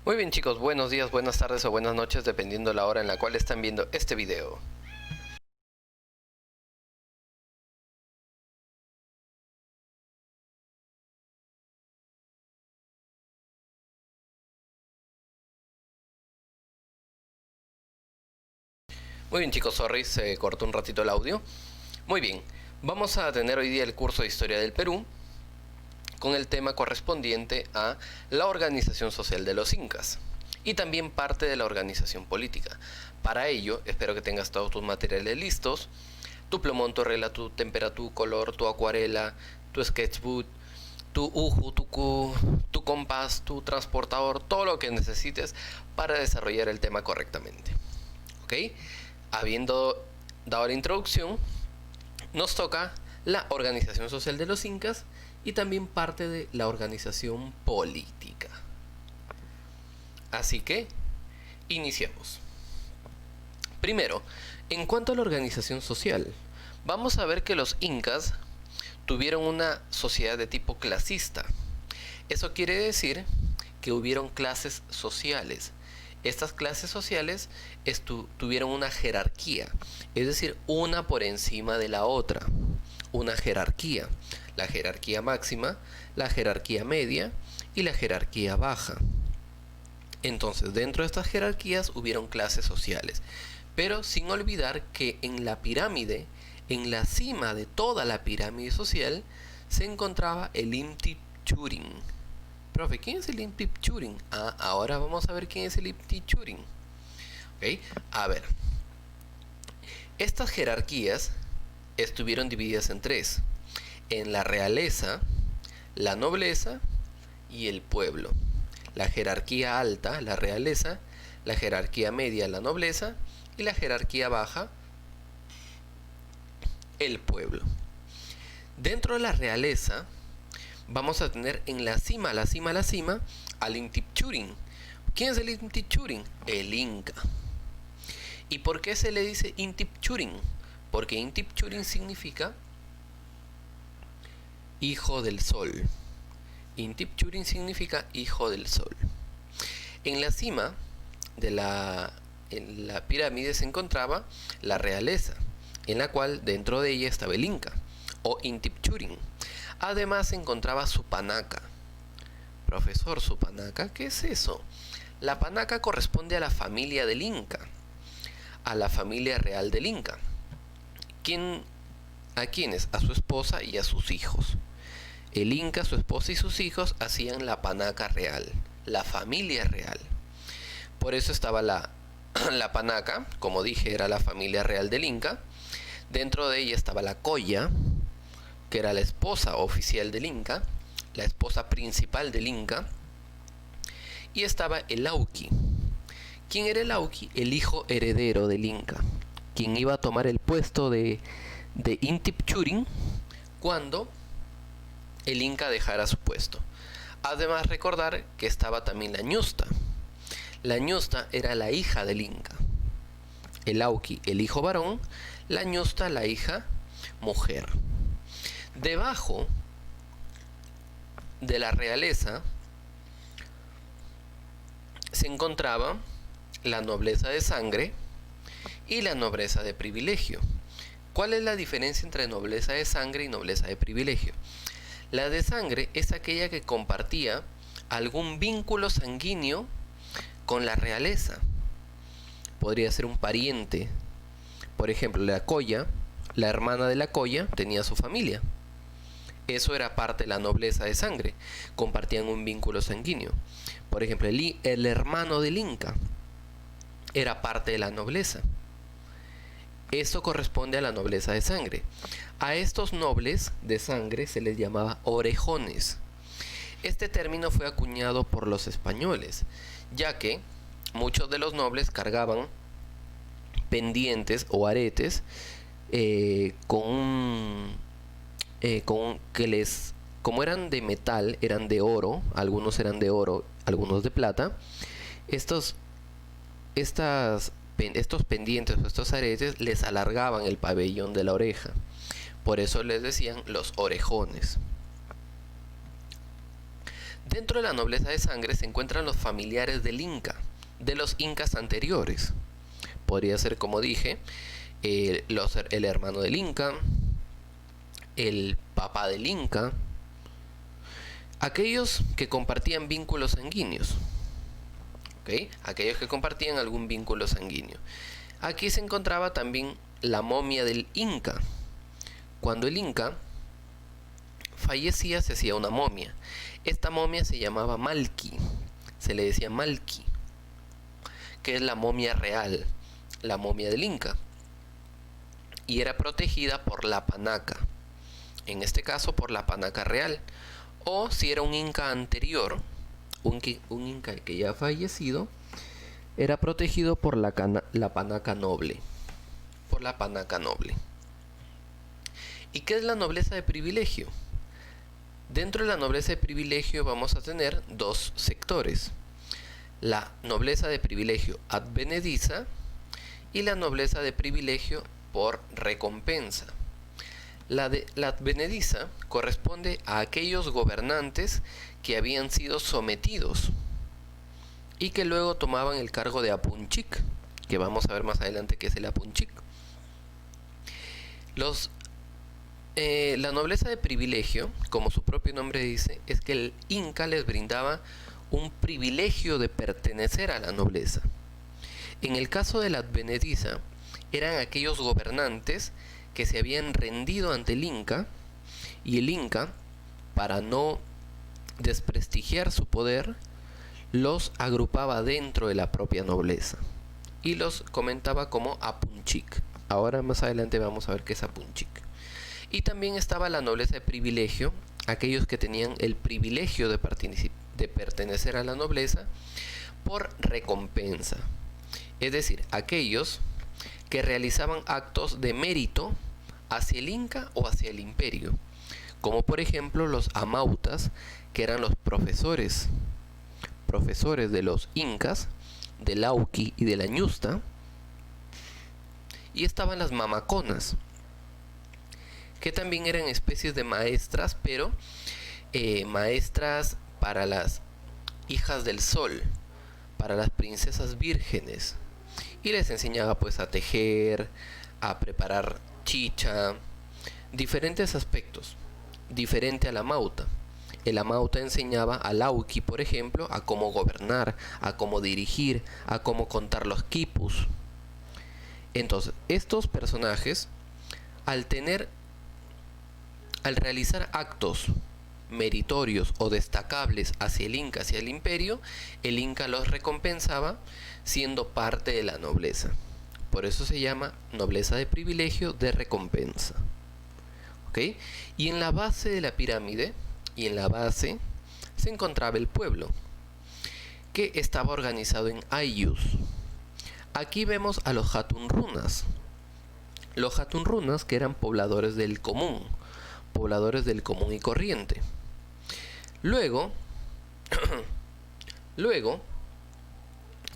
Muy bien chicos, buenos días, buenas tardes o buenas noches dependiendo la hora en la cual están viendo este video. Muy bien chicos, sorry, se cortó un ratito el audio. Muy bien, vamos a tener hoy día el curso de Historia del Perú con el tema correspondiente a la organización social de los incas y también parte de la organización política. Para ello, espero que tengas todos tus materiales listos, tu plumón, tu regla, tu témpera, tu color, tu acuarela, tu sketchbook, tu uju, tu compás, tu transportador, todo lo que necesites para desarrollar el tema correctamente. ¿Ok? Habiendo dado la introducción, nos toca la organización social de los incas y también parte de la organización política. Así que, iniciemos. Primero, en cuanto a la organización social, vamos a ver que los incas tuvieron una sociedad de tipo clasista. Eso quiere decir que hubieron clases sociales. Estas clases sociales tuvieron una jerarquía, es decir, una por encima de la otra. Una jerarquía. La jerarquía máxima, la jerarquía media y la jerarquía baja. Entonces, dentro de estas jerarquías hubieron clases sociales. Pero sin olvidar que en la pirámide, en la cima de toda la pirámide social, se encontraba el Intichurin. Profe, ¿quién es el Intichurin? Ahora vamos a ver quién es el Intichurin. ¿Ok? A ver. Estas jerarquías estuvieron divididas en tres. En la realeza, la nobleza y el pueblo. La jerarquía alta, la realeza, la jerarquía media, la nobleza, y la jerarquía baja, el pueblo. Dentro de la realeza vamos a tener en la cima al Intichurin. ¿Quién es el Intichurin? El Inca. ¿Y por qué se le dice Intichurin? Porque Intichurin significa hijo del sol. Intichurin significa hijo del sol. En la cima de en la pirámide se encontraba la realeza, en la cual dentro de ella estaba el Inca, o Intichurin. Además se encontraba su panaca. Profesor, ¿su panaca? ¿Qué es eso? La panaca corresponde a la familia del Inca, a la familia real del Inca. ¿A quiénes? A su esposa y a sus hijos. El Inca, su esposa y sus hijos hacían la panaca real, la familia real. Por eso estaba la panaca, como dije, era la familia real del Inca. Dentro de ella estaba la colla, que era la esposa oficial del Inca, la esposa principal del Inca. Y estaba el Auqui. ¿Quién era el Auqui? El hijo heredero del Inca, quien iba a tomar el puesto de Intichurin cuando el Inca dejara su puesto. Además, recordar que estaba también la ñusta. La ñusta era la hija del Inca. El Auqui, el hijo varón, la ñusta, la hija mujer. Debajo de la realeza se encontraba la nobleza de sangre y la nobleza de privilegio. ¿Cuál es la diferencia entre nobleza de sangre y nobleza de privilegio? La de sangre es aquella que compartía algún vínculo sanguíneo con la realeza. Podría ser un pariente. Por ejemplo, la colla, la hermana de la colla, tenía su familia. Eso era parte de la nobleza de sangre. Compartían un vínculo sanguíneo. Por ejemplo, el hermano del Inca era parte de la nobleza. Eso corresponde a la nobleza de sangre. A estos nobles de sangre se les llamaba orejones. Este término fue acuñado por los españoles, ya que muchos de los nobles cargaban pendientes o aretes como eran de metal, eran de oro, algunos eran de oro, algunos de plata. Estos pendientes o estos aretes les alargaban el pabellón de la oreja. Por eso les decían los orejones. Dentro de la nobleza de sangre se encuentran los familiares del Inca, de los incas anteriores. Podría ser, como dije, el hermano del Inca, el papá del Inca, aquellos que compartían vínculos sanguíneos. ¿Okay? Aquellos que compartían algún vínculo sanguíneo. Aquí se encontraba también la momia del Inca. Cuando el Inca fallecía se hacía una momia. Esta momia se llamaba Malqui, se le decía Malqui, que es la momia real, la momia del Inca, y era protegida por la panaca, en este caso por la panaca real, o si era un Inca anterior, un Inca que ya ha fallecido, era protegido por la panaca noble, por la panaca noble. ¿Y qué es la nobleza de privilegio? Dentro de la nobleza de privilegio vamos a tener dos sectores: la nobleza de privilegio advenediza y la nobleza de privilegio por recompensa. La advenediza corresponde a aquellos gobernantes que habían sido sometidos y que luego tomaban el cargo de apunchik, que vamos a ver más adelante qué es el apunchik. La nobleza de privilegio, como su propio nombre dice, es que el Inca les brindaba un privilegio de pertenecer a la nobleza. En el caso de la advenediza, eran aquellos gobernantes que se habían rendido ante el Inca, y el Inca, para no desprestigiar su poder, los agrupaba dentro de la propia nobleza y los comentaba como apunchik. Ahora más adelante vamos a ver qué es apunchik. Y también estaba la nobleza de privilegio, aquellos que tenían el privilegio de pertenecer a la nobleza por recompensa. Es decir, aquellos que realizaban actos de mérito hacia el Inca o hacia el imperio, como por ejemplo los amautas, que eran los profesores de los incas, del Lauqui y de la Ñusta, y estaban las mamaconas, que también eran especies de maestras, pero maestras para las hijas del sol, para las princesas vírgenes, y les enseñaba pues a tejer, a preparar chicha, diferentes aspectos, diferente a la mauta. El amauta enseñaba al Lauqui, por ejemplo, a cómo gobernar, a cómo dirigir, a cómo contar los quipus. Entonces, estos personajes, al realizar actos meritorios o destacables hacia el Inca, hacia el imperio, el Inca los recompensaba siendo parte de la nobleza. Por eso se llama nobleza de privilegio de recompensa. ¿Ok? Y en la base de la pirámide, se encontraba el pueblo, que estaba organizado en ayllus. Aquí vemos a los hatunrunas. Los hatunrunas, que eran pobladores del común y corriente. Luego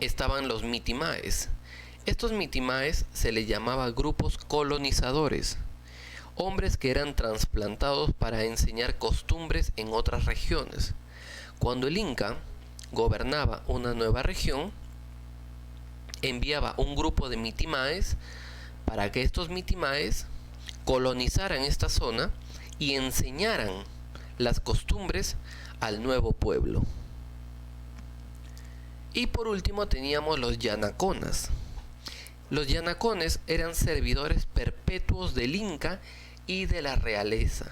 estaban los mitimaes. Estos mitimaes se les llamaba grupos colonizadores, hombres que eran trasplantados para enseñar costumbres en otras regiones. Cuando el Inca gobernaba una nueva región, enviaba un grupo de mitimaes para que estos mitimaes colonizaran esta zona y enseñaran las costumbres al nuevo pueblo. Y por último teníamos los yanaconas. Los yanacones eran servidores perpetuos del Inca y de la realeza.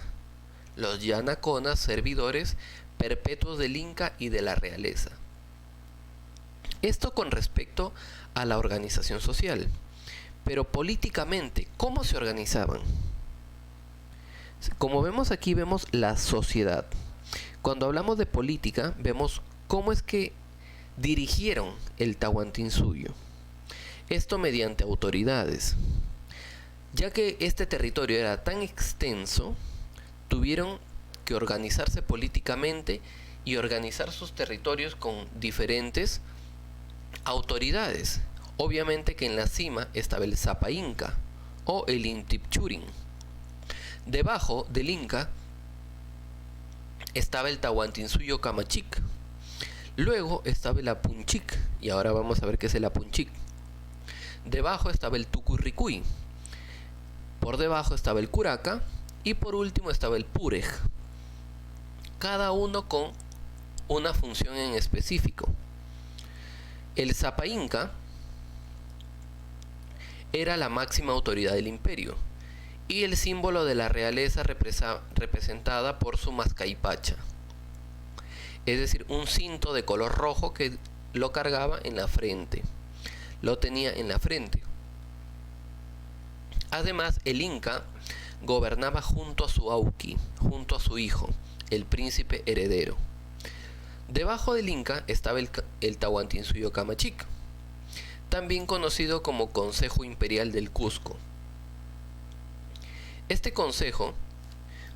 Los yanaconas, servidores perpetuos del Inca y de la realeza. Esto con respecto a la organización social. Pero políticamente, ¿cómo se organizaban? Como vemos aquí, vemos la sociedad. Cuando hablamos de política, vemos cómo es que dirigieron el Tahuantinsuyo. Esto mediante autoridades. Ya que este territorio era tan extenso, tuvieron que organizarse políticamente y organizar sus territorios con diferentes autoridades. Obviamente que en la cima estaba el Zapa Inca o el Intipchurin. Debajo del Inca estaba el Tahuantinsuyo Kamachic. Luego estaba el Apunchic, y ahora vamos a ver qué es el Apunchic. Debajo estaba el Tucurricuy. Por debajo estaba el Curaca. Y por último estaba el Purej. Cada uno con una función en específico. El Zapa Inca era la máxima autoridad del imperio y el símbolo de la realeza representada por su mascaipacha, es decir, un cinto de color rojo que lo cargaba en la frente, lo tenía en la frente. Además, el Inca gobernaba junto a su Auqui, junto a su hijo, el príncipe heredero. Debajo del Inca estaba el Tahuantinsuyo Kamachic, también conocido como Consejo Imperial del Cusco. Este consejo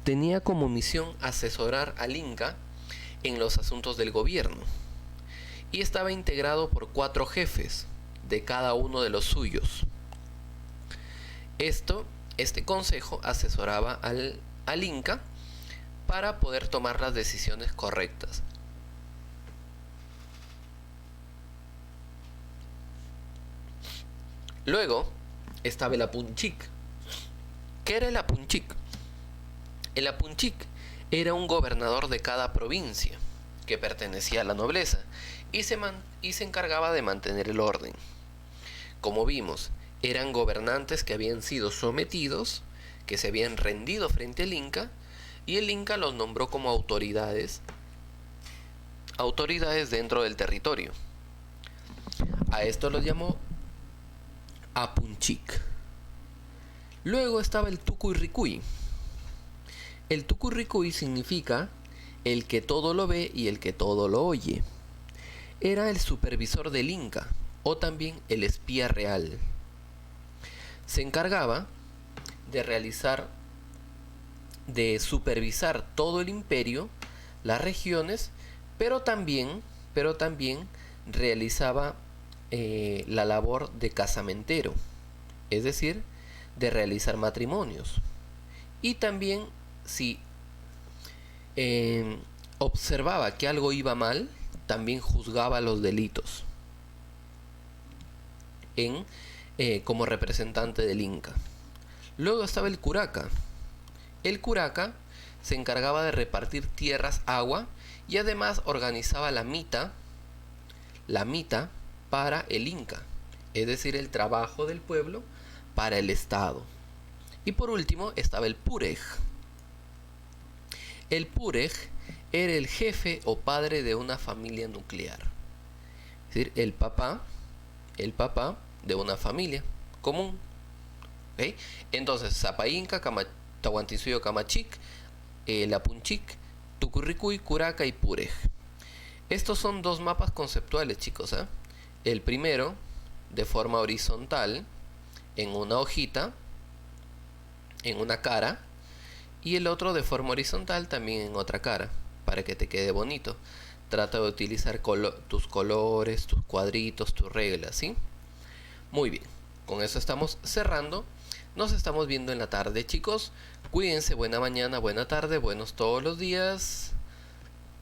tenía como misión asesorar al Inca en los asuntos del gobierno y estaba integrado por 4 jefes de cada uno de los suyos. Este consejo asesoraba al Inca para poder tomar las decisiones correctas. Luego estaba el Apunchic. ¿Qué era el Apunchic? El Apunchic era un gobernador de cada provincia que pertenecía a la nobleza y se encargaba de mantener el orden. Como vimos, eran gobernantes que habían sido sometidos, que se habían rendido frente al Inca, y el Inca los nombró como autoridades dentro del territorio. A esto lo llamó Apunchic. Luego estaba el Tucurricuy. El Tucurricuy significa el que todo lo ve y el que todo lo oye. Era el supervisor del Inca, o también el espía real. Se encargaba de supervisar todo el imperio, las regiones, pero también realizaba la labor de casamentero, es decir, de realizar matrimonios. Y también, si observaba que algo iba mal, también juzgaba los delitos como representante del Inca. Luego estaba el Curaca. El Curaca se encargaba de repartir tierras, agua, y además organizaba la mita para el Inca, es decir, el trabajo del pueblo para el Estado. Y por último estaba el Purej. El Purej era el jefe o padre de una familia nuclear, es decir, el papá de una familia común. ¿Okay? Entonces, Zapa Inca, Tahuantinsuyo Kamachic, Apunchic, Tucurricuy, Curaca y Purej. Estos son 2 mapas conceptuales, chicos, ¿eh? El primero de forma horizontal en una hojita, en una cara, y el otro de forma horizontal también en otra cara, para que te quede bonito. Trata de utilizar tus colores, tus cuadritos, tus reglas, ¿sí? Muy bien, con eso estamos cerrando. Nos estamos viendo en la tarde, chicos. Cuídense, buena mañana, buena tarde, buenos todos los días.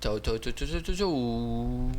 Chau, chau, chau, chau, chau, chau, chau.